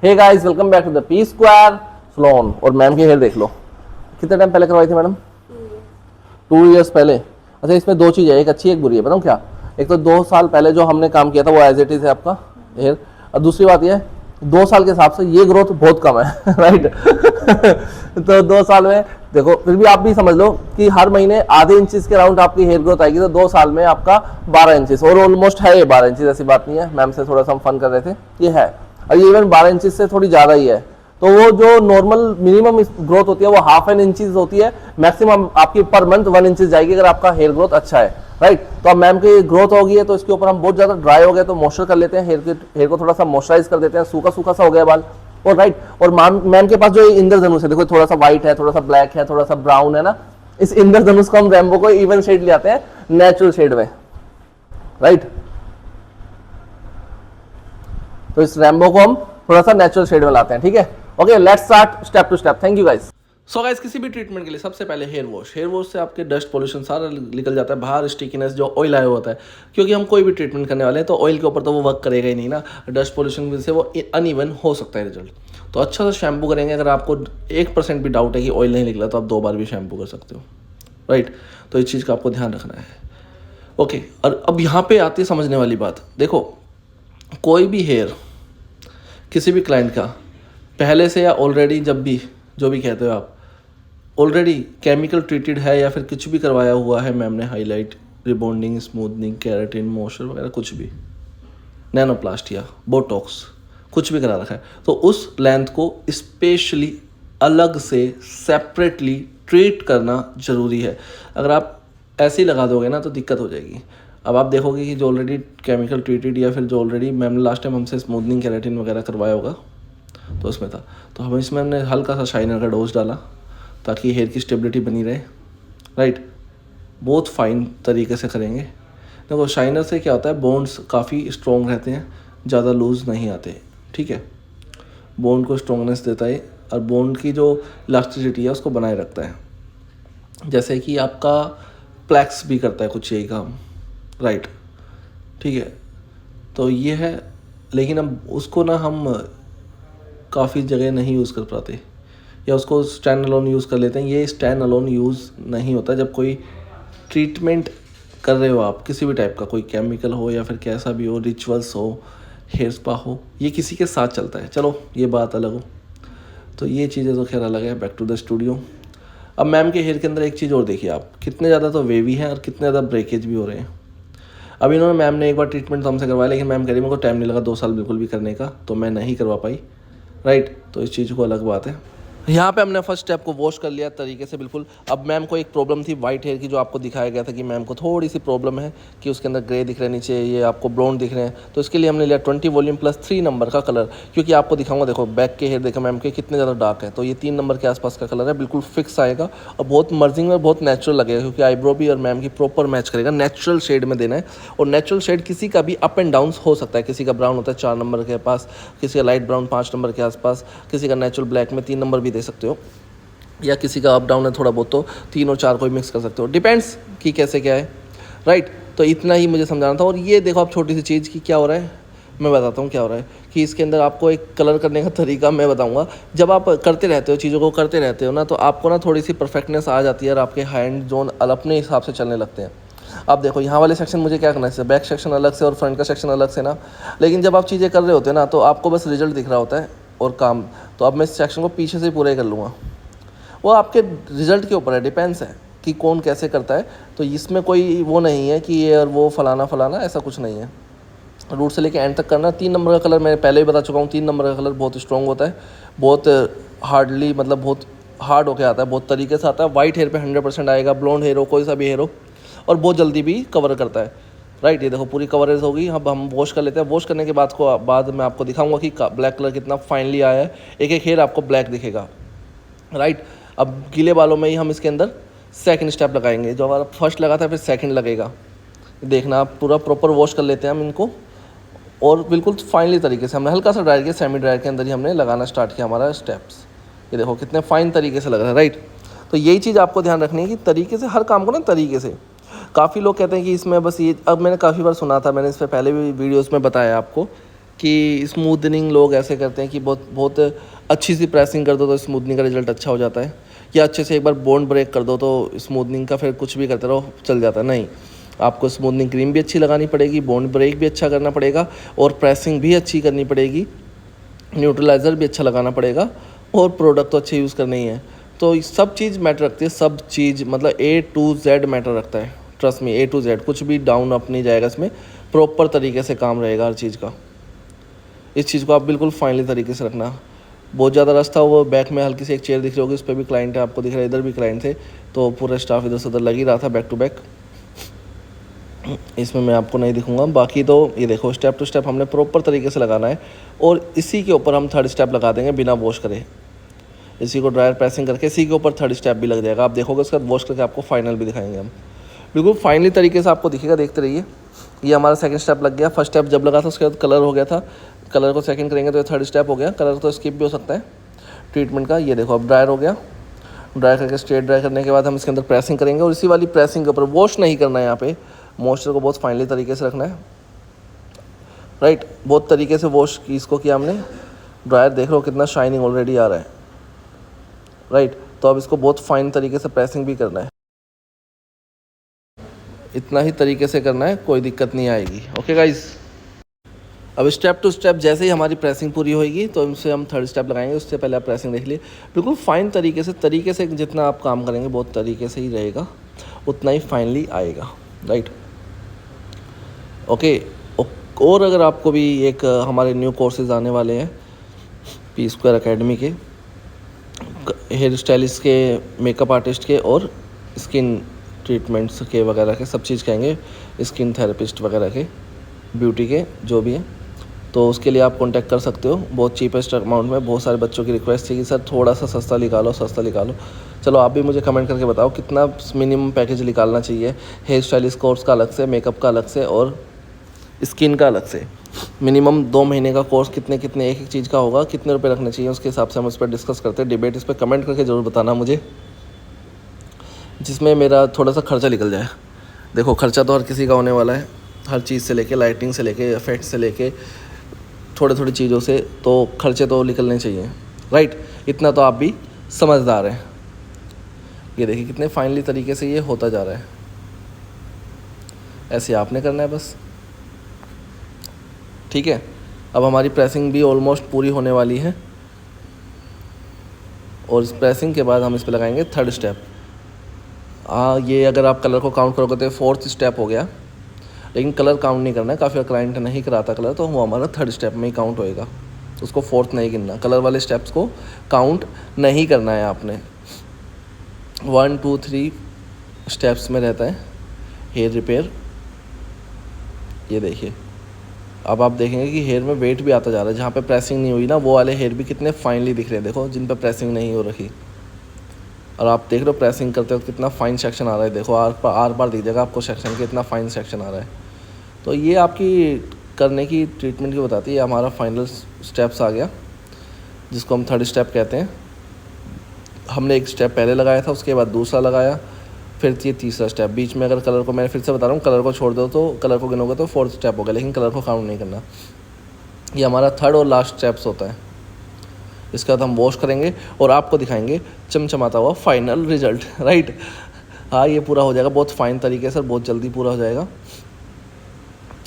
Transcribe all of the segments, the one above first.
Hey guys, welcome back to the P square salon. और ma'am की hair देख लो, कितने टाइम पहले करवाई थी मैडम? 2 इयर्स पहले। अच्छा, इसमें दो चीज़ है, एक अच्छी एक बुरी है, बताऊँ क्या? एक तो 2 साल पहले जो हमने काम किया था वो एज इट इज है आपका हेयर, और दूसरी बात ये है 2 साल के हिसाब से ये ग्रोथ बहुत कम है राइट तो 2 साल में देखो, फिर भी आप भी समझ लो कि हर महीने आधे इंचेस के राउंड आपकी हेयर ग्रोथ आएगी, तो 2 साल में आपका 12 इंचेस, और ऑलमोस्ट है ये 12 इंचेस, ऐसी बात नहीं है। मैम से थोड़ा सा हम फन कर रहे थे, ये है, और ये इवन 12 इंचेस से थोड़ी ज़्यादा ही है। तो वो जो नॉर्मल मिनिमम ग्रोथ होती है वो हाफ एन इंचेस होती है, मैक्सिमम आपकी पर मंथ 1 इंचेस जाएगी अगर आपका हेयर ग्रोथ अच्छा है, राइट। तो अब मैम की ग्रोथ होगी है तो इसके ऊपर हम बहुत ज़्यादा ड्राई हो गए तो मॉइस्चर कर लेते हैं, हेयर को थोड़ा सा मॉइस्चराइज कर देते हैं, सूखा सूखा सा हो गया बाल, और राइट। और मैम के पास जो इंद्रधनुष है, देखो थोड़ा सा व्हाइट है, थोड़ा सा ब्लैक है, थोड़ा सा ब्राउन है ना, इस इंद्रधनुष को हम रेम्बो को इवन शेड ले आते हैं नेचुरल शेड में, राइट। तो इस रेम्बो को हम थोड़ा सा नेचुरल शेड में लाते हैं, ठीक है। Okay, let's start step to step. Thank you guys. So guys, किसी भी ट्रीटमेंट के लिए सबसे पहले हेयर वॉश से आपके डस्ट पोल्यूशन सारा निकल जाता है बाहर, स्टिकीनेस जो ऑयल आया होता है, क्योंकि हम कोई भी ट्रीटमेंट करने वाले हैं तो ऑयल के ऊपर तो वो वर्क करेगा ही नहीं ना, डस्ट पोल्यूशन की वजह से वो अनइवन हो सकता है रिजल्ट। तो अच्छा सा शैम्पू करेंगे, अगर आपको 1% भी डाउट है कि ऑयल नहीं निकला तो आप 2 बार भी शैम्पू कर सकते हो, राइट। तो इस चीज़ का आपको ध्यान रखना है। ओके, और अब यहाँ पे आती है समझने वाली बात। देखो, कोई भी हेयर किसी भी क्लाइंट का पहले से या ऑलरेडी, जब भी जो भी कहते हो आप, ऑलरेडी केमिकल ट्रीटेड है या फिर कुछ भी करवाया हुआ है मैम ने, highlight, rebonding, smoothening, keratin, moisture वगैरह कुछ भी, नैनोप्लास्टिया, बोटॉक्स, कुछ भी करा रखा है, तो उस लेंथ को स्पेशली अलग से सेपरेटली ट्रीट करना ज़रूरी है। अगर आप ऐसे ही लगा दोगे ना तो दिक्कत हो जाएगी। अब आप देखोगे कि जो ऑलरेडी केमिकल ट्रीटेड या फिर जो ऑलरेडी मैम ने लास्ट टाइम हमसे स्मूथनिंग, केराटिन वगैरह करवाया होगा तो उसमें था, तो हम इसमें हमने हल्का सा शाइनर का डोज डाला ताकि हेयर की स्टेबिलिटी बनी रहे, राइट। बहुत फाइन तरीके से करेंगे। देखो, शाइनर से क्या होता है, बोन्स काफ़ी स्ट्रॉन्ग रहते हैं, ज़्यादा लूज़ नहीं आते, ठीक है। बोन को स्ट्रॉन्गनेस देता है और बोन की जो इलास्टिसिटी है उसको बनाए रखता है, जैसे कि आपका प्लैक्स भी करता है कुछ यही काम, राइट, ठीक है। तो ये है, लेकिन अब उसको ना हम काफ़ी जगह नहीं यूज़ कर पाते या उसको स्टैंड अलोन यूज़ कर लेते हैं। ये स्टैंड अलोन यूज़ नहीं होता। जब कोई ट्रीटमेंट कर रहे हो आप किसी भी टाइप का, कोई केमिकल हो या फिर कैसा भी हो, रिचुअल्स हो, हेयर स्पा हो, ये किसी के साथ चलता है, चलो ये बात अलग हो। तो ये चीज़ें तो खैर अलग है। Back to the studio. अब मैम के हेयर के अंदर एक चीज़ और देखिए आप, कितने ज़्यादा तो वेवी हैं और कितने ज़्यादा ब्रेकेज भी हो रहे हैं। अब इन्होंने, मैम ने एक बार ट्रीटमेंट तो हमसे करवाया, लेकिन मैम कह रही मेरे को टाइम नहीं लगा 2 साल बिल्कुल भी करने का, तो मैं नहीं करवा पाई, राइट। तो इस चीज़ को अलग बात है। यहाँ पे हमने फर्स्ट स्टेप को वॉश कर लिया तरीके से, बिल्कुल। अब मैम को एक प्रॉब्लम थी वाइट हेयर की, जो आपको दिखाया गया था कि मैम को थोड़ी सी प्रॉब्लम है कि उसके अंदर ग्रे दिख रहे हैं नीचे, ये आपको ब्राउन दिख रहे हैं। तो इसके लिए हमने लिया 20 वॉल्यूम प्लस 3 नंबर का कलर, क्योंकि आपको दिखाऊंगा, देखो बैक के हेयर देखो मैम के कितने ज़्यादा डार्क है, तो ये 3 नंबर के आसपास का कलर है, बिल्कुल फिक्स आएगा और बहुत मर्जिंग में बहुत नेचुरल लगेगा, क्योंकि आईब्रो भी और मैम की प्रॉपर मैच करेगा, नेचुरल शेड में देना है। और नेचुरल शेड किसी का भी अप एंड डाउन हो सकता है, किसी का ब्राउन होता है 4 नंबर के पास, किसी का लाइट ब्राउन 5 नंबर के आसपास, किसी का नेचुरल ब्लैक में 3 नंबर भी दे सकते हो, या किसी का अप डाउन है थोड़ा बहुत, तो 3 और 4 को भी मिक्स कर सकते हो, डिपेंड्स कि कैसे क्या है, राइट। तो इतना ही मुझे समझाना था। और ये देखो आप छोटी सी चीज़ की क्या हो रहा है, मैं बताता हूँ क्या हो रहा है, कि इसके अंदर आपको एक कलर करने का तरीका मैं बताऊँगा। जब आप करते रहते हो, चीज़ों को करते रहते हो ना, तो आपको ना थोड़ी सी परफेक्टनेस आ जाती है और आपके हैंड जोन अपने हिसाब से चलने लगते हैं। अब देखो, यहाँ वाले सेक्शन मुझे क्या करना है, बैक सेक्शन अलग से और फ्रंट का सेक्शन अलग से ना, लेकिन जब आप चीज़ें कर रहे होते हैं ना तो आपको बस रिजल्ट दिख रहा होता है और काम। तो अब मैं इस सेक्शन को पीछे से पूरे कर लूँगा, वो आपके रिज़ल्ट के ऊपर है, डिपेंड्स है कि कौन कैसे करता है। तो इसमें कोई वो नहीं है कि ये और वो फलाना फलाना, ऐसा कुछ नहीं है। रूट से लेके एंड तक करना। 3 नंबर का कलर मैं पहले ही बता चुका हूँ, 3 नंबर का कलर बहुत स्ट्रॉन्ग होता है, बहुत हार्डली, मतलब बहुत हार्ड होके आता है, बहुत तरीके से आता है। वाइट हेयर पे 100% आएगा, ब्लॉन्ड हेयर हो, कोई सा भी हेयर हो, और बहुत जल्दी भी कवर करता है, राइट। ये देखो पूरी कवरेज होगी। अब हम वॉश कर लेते हैं। वॉश करने के बाद मैं आपको दिखाऊंगा कि ब्लैक कलर कितना फाइनली आया है, एक एक हेयर आपको ब्लैक दिखेगा, राइट। अब गीले बालों में ही हम इसके अंदर सेकंड स्टेप लगाएंगे, जो हमारा फर्स्ट लगा था फिर सेकंड लगेगा। देखना, आप पूरा प्रॉपर वॉश कर लेते हैं हम इनको, और बिल्कुल फाइनली तरीके से हमने हल्का सा ड्रायर किया, सेमी ड्रायर के अंदर ही हमने लगाना स्टार्ट किया हमारा स्टेप्स। ये देखो कितने फाइन तरीके से लग रहा है, राइट। तो यही चीज़ आपको ध्यान रखनी है कि तरीके से हर काम को ना, तरीके से। काफ़ी लोग कहते हैं कि इसमें बस ये, अब मैंने काफ़ी बार सुना था, मैंने इस पर पहले भी वीडियोज़ में बताया आपको कि स्मूदनिंग लोग ऐसे करते हैं कि बहुत बहुत अच्छी सी प्रेसिंग कर दो तो स्मूदनिंग का रिजल्ट अच्छा हो जाता है, या अच्छे से एक बार बॉन्ड ब्रेक कर दो तो स्मूदनिंग का फिर कुछ भी करते रहो चल जाता है। नहीं, आपको स्मूदनिंग क्रीम भी अच्छी लगानी पड़ेगी, बॉन्ड ब्रेक भी अच्छा करना पड़ेगा, और प्रेसिंग भी अच्छी करनी पड़ेगी, न्यूट्रलाइज़र भी अच्छा लगाना पड़ेगा, और प्रोडक्ट तो अच्छे यूज़ करने ही है। तो सब चीज़ मैटर रखती है, सब चीज़ मतलब A to Z मैटर रखता है। ट्रस्ट में A to Z कुछ भी डाउन अप नहीं जाएगा इसमें, प्रॉपर तरीके से काम रहेगा हर चीज़ का। इस चीज़ को आप बिल्कुल फाइनली तरीके से रखना। बहुत ज़्यादा रश था, वो बैक में हल्की सी एक चेयर दिख रही होगी, उस पर भी क्लाइंट है, आपको दिख रहा है इधर भी क्लाइंट थे, तो पूरा स्टाफ इधर से उधर लग ही रहा था बैक टू बैक। इसमें मैं आपको नहीं दिखूंगा, बाकी तो ये देखो स्टेप टू स्टेप हमने प्रॉपर तरीके से लगाना है, और इसी के ऊपर हम थर्ड स्टेप लगा देंगे बिना वॉश करे। इसी को ड्रायर प्रेसिंग करके इसी के ऊपर थर्ड स्टेप भी लग जाएगा, आप देखोगे उसके बाद वॉश करके आपको फाइनल भी दिखाएंगे हम, बिल्कुल फाइनली तरीके से आपको दिखेगा, देखते रहिए। ये हमारा सेकंड स्टेप लग गया। फर्स्ट स्टेप जब लगा था उसके बाद कलर हो गया था, कलर को सेकंड करेंगे तो ये थर्ड स्टेप हो गया। कलर तो स्किप भी हो सकता है ट्रीटमेंट का। ये देखो अब ड्रायर हो गया, ड्राई करके स्ट्रेट ड्राई करने के बाद हम इसके अंदर प्रेसिंग करेंगे, और इसी वाली प्रेसिंग के ऊपर वॉश नहीं करना है, यहाँ पे मॉइस्चर को बहुत फाइनली तरीके से रखना है, राइट। बहुत तरीके से वॉश इसको किया हमने, ड्रायर देख लो कितना शाइनिंग ऑलरेडी आ रहा है, राइट। तो अब इसको बहुत फाइन तरीके से प्रेसिंग भी करना है, इतना ही तरीके से करना है, कोई दिक्कत नहीं आएगी। ओके गाइज, अब स्टेप टू स्टेप जैसे ही हमारी प्रेसिंग पूरी होएगी तो इनसे हम थर्ड स्टेप लगाएंगे। उससे पहले आप प्रेसिंग देख लिए, बिल्कुल फाइन तरीके से जितना आप काम करेंगे बहुत तरीके से ही रहेगा, उतना ही फाइनली आएगा, राइट। ओके, और अगर आपको भी एक हमारे न्यू कोर्सेज आने वाले हैं P Square अकेडमी के, हेयर स्टाइलिस्ट के, मेकअप आर्टिस्ट के, और स्किन ट्रीटमेंट्स के वगैरह के, सब चीज़ कहेंगे, स्किन थेरेपिस्ट वगैरह के, ब्यूटी के, जो भी है, तो उसके लिए आप कांटेक्ट कर सकते हो बहुत चीपेस्ट अमाउंट में। बहुत सारे बच्चों की रिक्वेस्ट थी कि सर थोड़ा सा सस्ता निकालो, सस्ता निकालो। चलो आप भी मुझे कमेंट करके बताओ कितना मिनिमम पैकेज निकालना चाहिए, हेयर स्टाइलिस्ट कोर्स का अलग से, मेकअप का अलग से, और स्किन का अलग से। मिनिमम 2 महीने का कोर्स कितने कितने एक एक चीज़ का होगा, कितने रुपए रखने चाहिए, उसके हिसाब से हम उस पर डिस्कस करते हैं, डिबेट इस पर कमेंट करके ज़रूर बताना मुझे, जिसमें मेरा थोड़ा सा खर्चा निकल जाए। देखो खर्चा तो हर किसी का होने वाला है, हर चीज़ से लेके, लाइटिंग से लेके, इफेक्ट से लेके, थोड़े थोड़ी चीज़ों से तो खर्चे तो निकलने चाहिए, राइट। इतना तो आप भी समझदार हैं। ये देखिए कितने फाइनली तरीके से ये होता जा रहा है, ऐसे आपने करना है बस, ठीक है। अब हमारी प्रेसिंग भी ऑलमोस्ट पूरी होने वाली है, और इस प्रेसिंग के बाद हम इस पर लगाएंगे थर्ड स्टेप। ये अगर आप कलर को काउंट करोगे तो फोर्थ स्टेप हो गया, लेकिन कलर काउंट नहीं करना है, काफ़ी क्लाइंट नहीं कराता कलर, तो वो हमारा थर्ड स्टेप में ही काउंट होएगा, उसको फोर्थ नहीं गिनना। कलर वाले स्टेप्स को काउंट नहीं करना है आपने। 1 2 3 स्टेप्स में रहता है हेयर रिपेयर। ये देखिए अब आप देखेंगे कि हेयर में वेट भी आता जा रहा है, जहाँ पे प्रेसिंग नहीं हुई ना वो वाले हेयर भी कितने फाइनली दिख रहे हैं, देखो जिन पे प्रेसिंग नहीं हो रखी, और आप देख रहे हो प्रेसिंग करते वक्त कितना फाइन सेक्शन आ रहा है, देखो आर पार दिख जाएगा आपको सेक्शन के, इतना फाइन सेक्शन आ रहा है। तो ये आपकी करने की ट्रीटमेंट की बताती है। हमारा फाइनल स्टेप्स आ गया, जिसको हम थर्ड स्टेप कहते हैं। हमने एक स्टेप पहले लगाया था, उसके बाद दूसरा लगाया, फिर ये तीसरा स्टेप। बीच में अगर कलर को, मैं फिर से बता रहा हूँ, कलर को छोड़ दो तो, कलर को गिनोगे तो फोर्थ स्टेप होगा, लेकिन कलर को काउंट नहीं करना। ये हमारा थर्ड और लास्ट स्टेप्स होता है। इसके बाद हम वॉश करेंगे और आपको दिखाएंगे चमचमाता हुआ फाइनल रिजल्ट, राइट। हाँ ये पूरा हो जाएगा बहुत फाइन तरीके से, बहुत जल्दी पूरा हो जाएगा।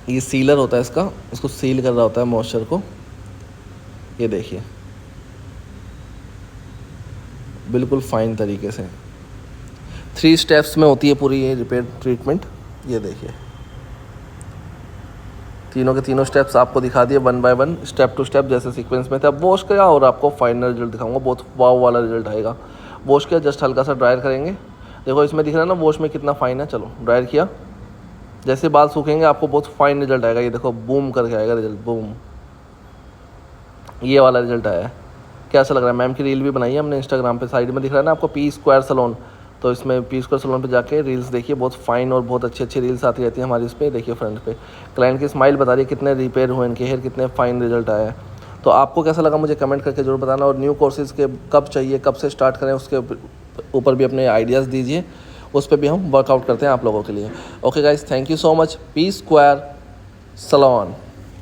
ये सीलर होता है इसका, इसको सील कर रहा होता है मॉइस्चर को। ये देखिए बिल्कुल फाइन तरीके से 3 स्टेप्स में होती है पूरी ये रिपेयर ट्रीटमेंट। ये देखिए तीनों के तीनों स्टेप्स आपको दिखा दिए 1 बाय 1, स्टेप टू स्टेप जैसे सीक्वेंस में थे। अब वॉश किया और आपको फाइनल रिजल्ट दिखाऊंगा, बहुत वाव वाला रिजल्ट आएगा। वॉश किया, जस्ट हल्का सा ड्रायर करेंगे, देखो इसमें दिख रहा है ना वॉश में कितना फाइन है। चलो ड्रायर किया, जैसे बाल सूखेंगे आपको बहुत फाइन रिजल्ट आएगा। ये देखो बूम करके आएगा रिजल्ट, बूम, ये वाला रिजल्ट आया है। कैसा लग रहा है? मैम की रील भी बनाई है हमने इंस्टाग्राम पे, साइड में दिख रहा है ना आपको P Square सैलून, तो इसमें P Square सैलून पे जाके रील्स देखिए, बहुत फाइन और बहुत अच्छी अच्छी रील्स आती रहती है हमारी इस पर। देखिए फ्रंट पे क्लाइंट की स्माइल बता रही है कितने रिपेयर हुए इनके हेयर, कितने फाइन रिजल्ट आया है। तो आपको कैसा लगा मुझे कमेंट करके जरूर बताना, और न्यू कोर्सेज़ के कब चाहिए, कब से स्टार्ट करें, उसके ऊपर भी अपने आइडियाज़ दीजिए, उस पर भी हम वर्कआउट करते हैं आप लोगों के लिए। Okay guys, thank you so much. P Square salon.